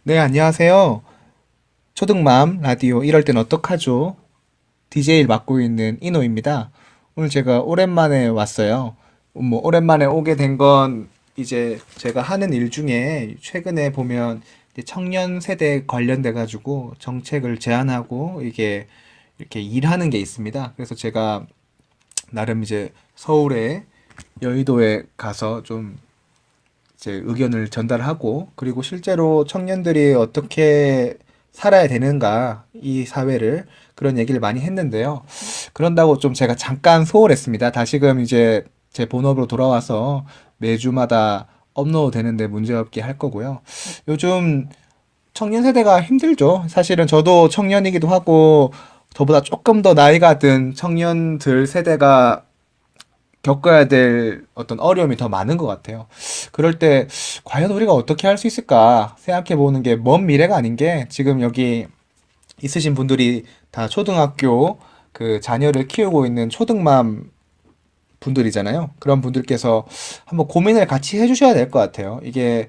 네, 안녕하세요. 초등맘 라디오 이럴 땐 어떡하죠? DJ를 맡고 있는 이노입니다. 오늘 제가 오랜만에 왔어요. 오랜만에 오게 된 건 이제 제가 하는 일 중에 최근에 보면 이제 청년 세대 관련돼 가지고 정책을 제안하고 이게 이렇게 일하는 게 있습니다. 그래서 제가 나름 이제 서울에 여의도에 가서 좀 제 의견을 전달하고 그리고 실제로 청년들이 어떻게 살아야 되는가 이 사회를 그런 얘기를 많이 했는데요. 그런다고 좀 제가 잠깐 소홀했습니다. 다시금 이제 제 본업으로 돌아와서 매주마다 업로드 되는데 문제없게 할 거고요. 요즘 청년 세대가 힘들죠. 사실은 저도 청년이기도 하고 저보다 조금 더 나이가 든 청년들 세대가 겪어야 될 어떤 어려움이 더 많은 것 같아요. 그럴 때 과연 우리가 어떻게 할 수 있을까 생각해 보는 게 먼 미래가 아닌 게 지금 여기 있으신 분들이 다 초등학교 그 자녀를 키우고 있는 초등맘 분들이잖아요. 그런 분들께서 한번 고민을 같이 해주셔야 될 것 같아요. 이게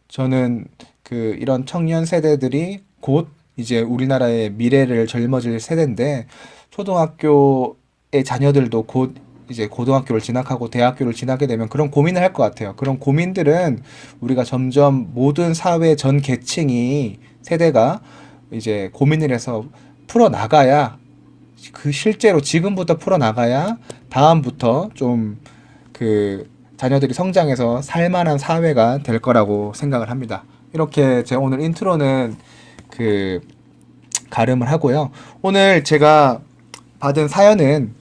저는 그 이런 청년 세대들이 곧 이제 우리나라의 미래를 젊어질 세대인데 초등학교의 자녀들도 곧 이제 고등학교를 진학하고 대학교를 진학하게 되면 그런 고민을 할 것 같아요. 그런 고민들은 우리가 점점 모든 사회 전 계층이 세대가 이제 고민을 해서 풀어 나가야 그 실제로 지금부터 풀어나가야 다음부터 좀 그 자녀들이 성장해서 살만한 사회가 될 거라고 생각을 합니다. 이렇게 제 오늘 인트로는 그 가름을 하고요. 오늘 제가 받은 사연은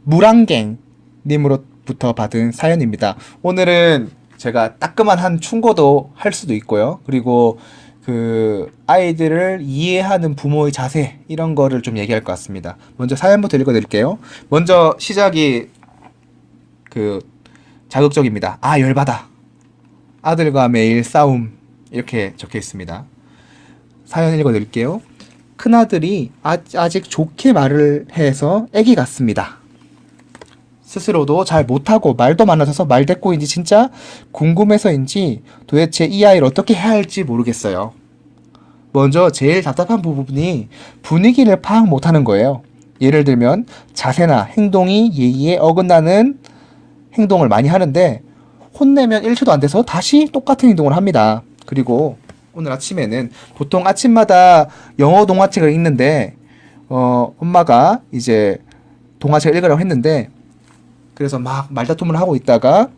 무랑갱 님으로부터 받은 사연입니다. 오늘은 제가 따끔한 한 충고도 할 수도 있고요. 그리고 그 아이들을 이해하는 부모의 자세 이런 거를 좀 얘기할 것 같습니다. 먼저 사연부터 읽어드릴게요. 먼저 시작이 그 자극적입니다. 아 열받아. 아들과 매일 싸움 이렇게 적혀 있습니다. 사연 읽어드릴게요. 큰아들이 아직 좋게 말을 해서 애기 같습니다. 스스로도 잘 못하고 말도 많아져서 말대꾸인지 진짜 궁금해서인지 도대체 이 아이를 어떻게 해야 할지 모르겠어요. 먼저 제일 답답한 부분이 분위기를 파악 못하는 거예요. 예를 들면 자세나 행동이 예의에 어긋나는 행동을 많이 하는데 혼내면 1초도 안 돼서 다시 똑같은 행동을 합니다. 그리고 오늘 아침에는 보통 아침마다 영어 동화책을 읽는데 엄마가 이제 동화책을 읽으라고 했는데 그래서 막 말다툼을 하고 있다가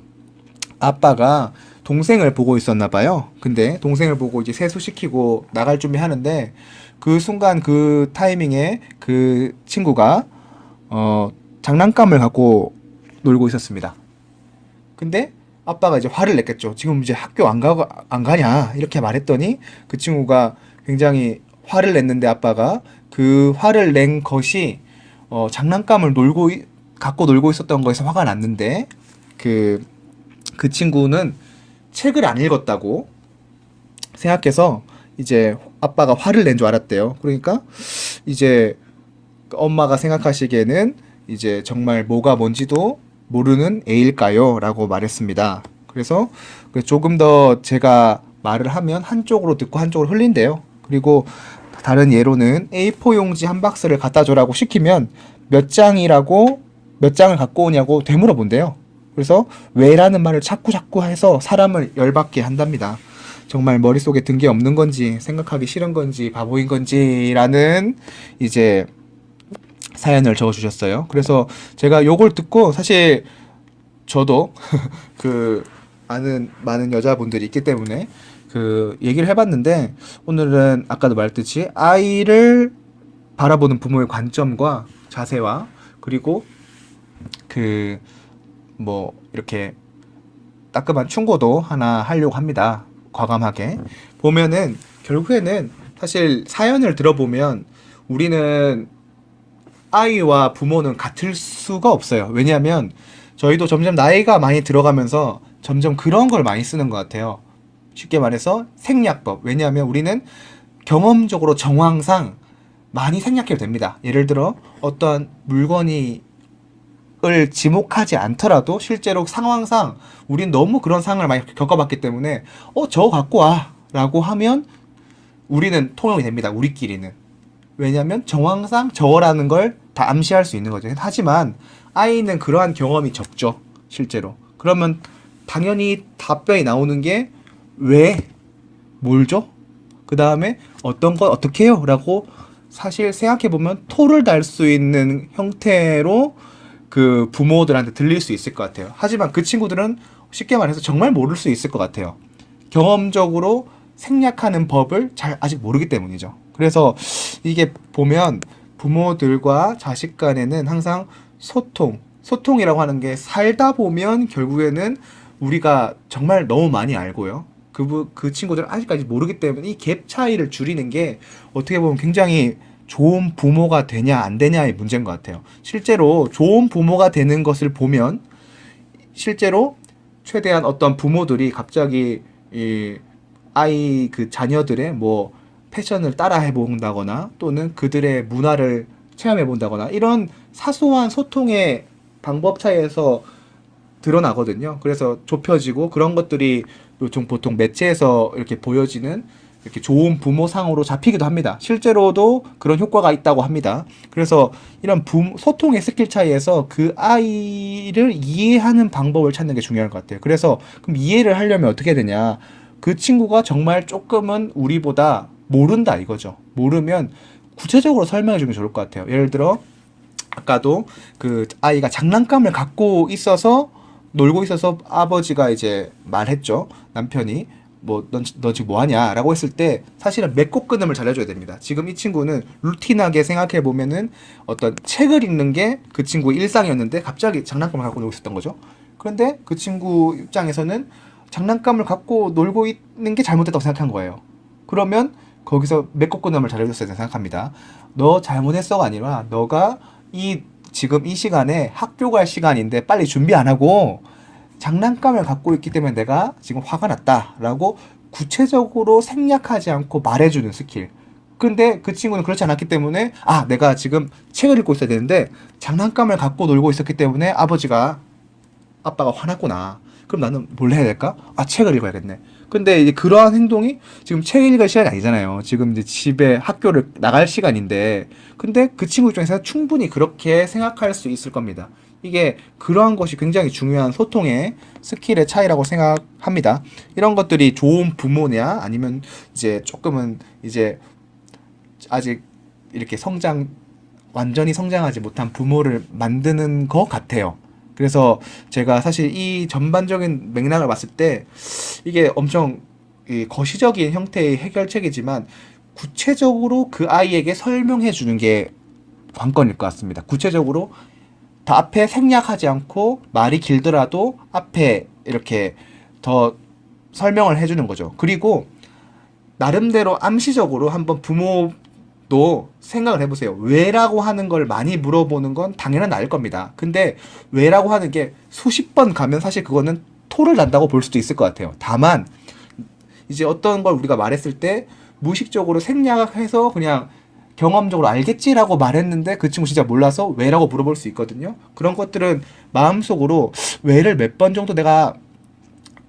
아빠가 동생을 보고 있었나 봐요. 근데 동생을 보고 이제 세수시키고 나갈 준비하는데 그 순간 그 타이밍에 그 친구가 장난감을 갖고 놀고 있었습니다. 근데 아빠가 이제 화를 냈겠죠. 지금 이제 학교 안 가냐 이렇게 말했더니 그 친구가 굉장히 화를 냈는데 아빠가 그 화를 낸 것이 장난감을 갖고 놀고 있었던 거에서 화가 났는데 그 그 친구는 책을 안 읽었다고 생각해서 이제 아빠가 화를 낸 줄 알았대요. 그러니까 이제 엄마가 생각하시기에는 이제 정말 뭐가 뭔지도 모르는 애일까요? 라고 말했습니다. 그래서 조금 더 제가 말을 하면 한쪽으로 듣고 한쪽으로 흘린대요. 그리고 다른 예로는 A4 용지 한 박스를 갖다 줘라고 시키면 몇 장을 갖고 오냐고 되물어본대요. 그래서 왜라는 말을 자꾸 해서 사람을 열받게 한답니다. 정말 머릿속에 든 게 없는 건지 생각하기 싫은 건지 바보인 건지라는 이제 사연을 적어주셨어요. 그래서 제가 요걸 듣고 사실 저도 그 아는 많은 여자분들이 있기 때문에 그 얘기를 해봤는데 오늘은 아까도 말했듯이 아이를 바라보는 부모의 관점과 자세와 그리고 그 뭐 이렇게 따끔한 충고도 하나 하려고 합니다. 과감하게 보면은 결국에는 사실 사연을 들어보면 우리는 아이와 부모는 같을 수가 없어요. 왜냐하면 저희도 점점 나이가 많이 들어가면서 점점 그런 걸 많이 쓰는 것 같아요. 쉽게 말해서 생략법. 왜냐하면 우리는 경험적으로 정황상 많이 생략해도 됩니다. 예를 들어 어떠한 물건이 을 지목하지 않더라도 실제로 상황상 우린 너무 그런 상황을 많이 겪어봤기 때문에 저거 갖고 와 라고 하면 우리는 통용이 됩니다. 우리끼리는. 왜냐하면 정황상 저라는 걸 다 암시할 수 있는 거죠. 하지만 아이는 그러한 경험이 적죠. 실제로. 그러면 당연히 답변이 나오는 게 왜? 뭘죠? 그 다음에 어떤 건 어떻게 해요? 라고 사실 생각해보면 토를 달 수 있는 형태로 그 부모들한테 들릴 수 있을 것 같아요. 하지만 그 친구들은 쉽게 말해서 정말 모를 수 있을 것 같아요. 경험적으로 생략하는 법을 잘 아직 모르기 때문이죠. 그래서 이게 보면 부모들과 자식 간에는 항상 소통이라고 하는 게 살다 보면 결국에는 우리가 정말 너무 많이 알고요. 그 친구들은 아직까지 모르기 때문에 이 갭 차이를 줄이는 게 어떻게 보면 굉장히 좋은 부모가 되냐 안 되냐의 문제인 것 같아요. 실제로 좋은 부모가 되는 것을 보면 실제로 최대한 어떤 부모들이 갑자기 이 아이 그 자녀들의 뭐 패션을 따라 해본다거나 또는 그들의 문화를 체험해 본다거나 이런 사소한 소통의 방법 차이에서 드러나거든요. 그래서 좁혀지고 그런 것들이 요즘 보통 매체에서 이렇게 보여지는 이렇게 좋은 부모상으로 잡히기도 합니다. 실제로도 그런 효과가 있다고 합니다. 그래서 이런 소통의 스킬 차이에서 그 아이를 이해하는 방법을 찾는 게 중요할 것 같아요. 그래서 그럼 이해를 하려면 어떻게 되냐? 그 친구가 정말 조금은 우리보다 모른다 이거죠. 모르면 구체적으로 설명해 주면 좋을 것 같아요. 예를 들어 아까도 그 아이가 장난감을 갖고 있어서 놀고 있어서 아버지가 이제 말했죠. 남편이 너 지금 뭐 하냐? 라고 했을 때 사실은 맺고 끊음을 잘해줘야 됩니다. 지금 이 친구는 루틴하게 생각해 보면은 어떤 책을 읽는 게 그 친구의 일상이었는데 갑자기 장난감을 갖고 놀고 있었던 거죠. 그런데 그 친구 입장에서는 장난감을 갖고 놀고 있는 게 잘못됐다고 생각한 거예요. 그러면 거기서 맺고 끊음을 잘해줬어야 생각합니다. 너 잘못했어가 아니라 너가 지금 이 시간에 학교 갈 시간인데 빨리 준비 안 하고 장난감을 갖고 있기 때문에 내가 지금 화가 났다라고 구체적으로 생략하지 않고 말해주는 스킬. 근데 그 친구는 그렇지 않았기 때문에 내가 지금 책을 읽고 있어야 되는데 장난감을 갖고 놀고 있었기 때문에 아빠가 화났구나. 그럼 나는 뭘 해야 될까? 책을 읽어야겠네. 근데 이제 그러한 행동이 지금 책 읽을 시간이 아니잖아요. 지금 이제 집에 학교를 나갈 시간인데, 근데 그 친구 입장에서 충분히 그렇게 생각할 수 있을 겁니다. 이게 그러한 것이 굉장히 중요한 소통의 스킬의 차이라고 생각합니다. 이런 것들이 좋은 부모냐, 아니면 이제 조금은 이제 아직 이렇게 완전히 성장하지 못한 부모를 만드는 것 같아요. 그래서 제가 사실 이 전반적인 맥락을 봤을 때 이게 엄청 거시적인 형태의 해결책이지만 구체적으로 그 아이에게 설명해 주는 게 관건일 것 같습니다. 구체적으로 더 앞에 생략하지 않고 말이 길더라도 앞에 이렇게 더 설명을 해주는 거죠. 그리고 나름대로 암시적으로 한번 부모도 생각을 해보세요. 왜라고 하는 걸 많이 물어보는 건 당연한 나일 겁니다. 근데 왜라고 하는 게 수십 번 가면 사실 그거는 토를 난다고 볼 수도 있을 것 같아요. 다만 이제 어떤 걸 우리가 말했을 때 무의식적으로 생략해서 그냥 경험적으로 알겠지라고 말했는데 그 친구 진짜 몰라서 왜라고 물어볼 수 있거든요. 그런 것들은 마음속으로 왜를 몇 번 정도 내가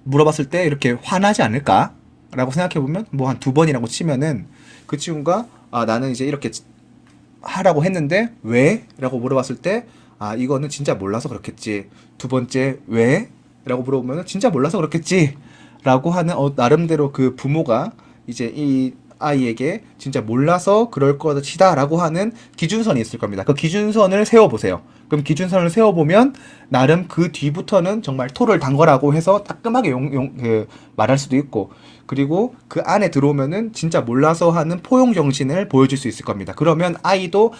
물어봤을 때 이렇게 화나지 않을까? 라고 생각해보면 뭐 한 두 번이라고 치면은 그 친구가 나는 이제 이렇게 하라고 했는데 왜? 라고 물어봤을 때 이거는 진짜 몰라서 그렇겠지. 두 번째 왜? 라고 물어보면 진짜 몰라서 그렇겠지. 라고 하는 나름대로 그 부모가 이제 이 아이에게 진짜 몰라서 그럴 것이다 라고 하는 기준선이 있을 겁니다. 그 기준선을 세워보세요. 그럼 기준선을 세워보면 나름 그 뒤부터는 정말 토를 단 거라고 해서 따끔하게 말할 수도 있고, 그리고 그 안에 들어오면은 진짜 몰라서 하는 포용 정신을 보여줄 수 있을 겁니다. 그러면 아이도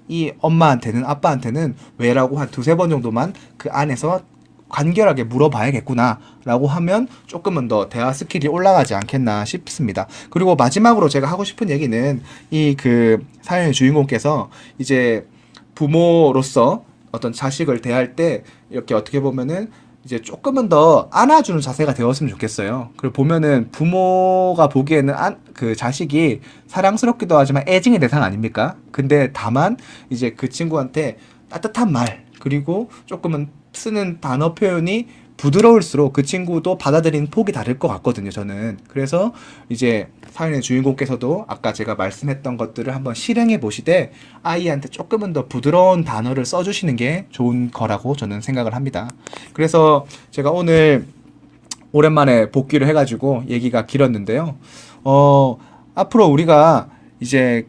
이 엄마한테는 아빠한테는 왜라고 한 두세 번 정도만 그 안에서 간결하게 물어봐야겠구나 라고 하면 조금은 더 대화 스킬이 올라가지 않겠나 싶습니다. 그리고 마지막으로 제가 하고 싶은 얘기는 이 그 사연의 주인공께서 이제 부모로서 어떤 자식을 대할 때 이렇게 어떻게 보면은 이제 조금은 더 안아주는 자세가 되었으면 좋겠어요. 그리고 보면은 부모가 보기에는 그 자식이 사랑스럽기도 하지만 애증의 대상 아닙니까? 근데 다만 이제 그 친구한테 따뜻한 말, 그리고 조금은 쓰는 단어 표현이 부드러울수록 그 친구도 받아들이는 폭이 다를 것 같거든요, 저는. 그래서 이제 사연의 주인공께서도 아까 제가 말씀했던 것들을 한번 실행해 보시되 아이한테 조금은 더 부드러운 단어를 써주시는 게 좋은 거라고 저는 생각을 합니다. 그래서 제가 오늘 오랜만에 복귀를 해가지고 얘기가 길었는데요. 앞으로 우리가 이제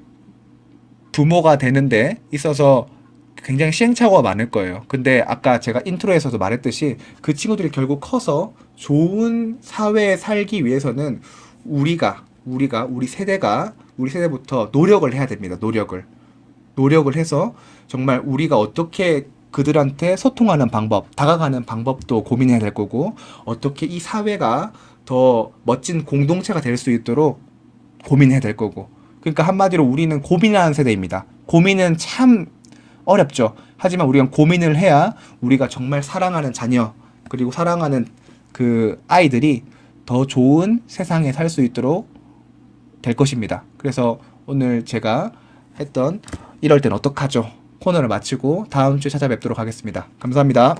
부모가 되는데 있어서 굉장히 시행착오가 많을 거예요. 근데 아까 제가 인트로에서도 말했듯이 그 친구들이 결국 커서 좋은 사회에 살기 위해서는 우리 세대가 우리 세대부터 노력을 해야 됩니다. 노력을 해서 정말 우리가 어떻게 그들한테 소통하는 방법, 다가가는 방법도 고민해야 될 거고, 어떻게 이 사회가 더 멋진 공동체가 될 수 있도록 고민해야 될 거고. 그러니까 한마디로 우리는 고민하는 세대입니다. 고민은 참 어렵죠. 하지만 우리가 고민을 해야 우리가 정말 사랑하는 자녀, 그리고 사랑하는 그 아이들이 더 좋은 세상에 살 수 있도록 될 것입니다. 그래서 오늘 제가 했던 이럴 땐 어떡하죠? 코너를 마치고 다음 주에 찾아뵙도록 하겠습니다. 감사합니다.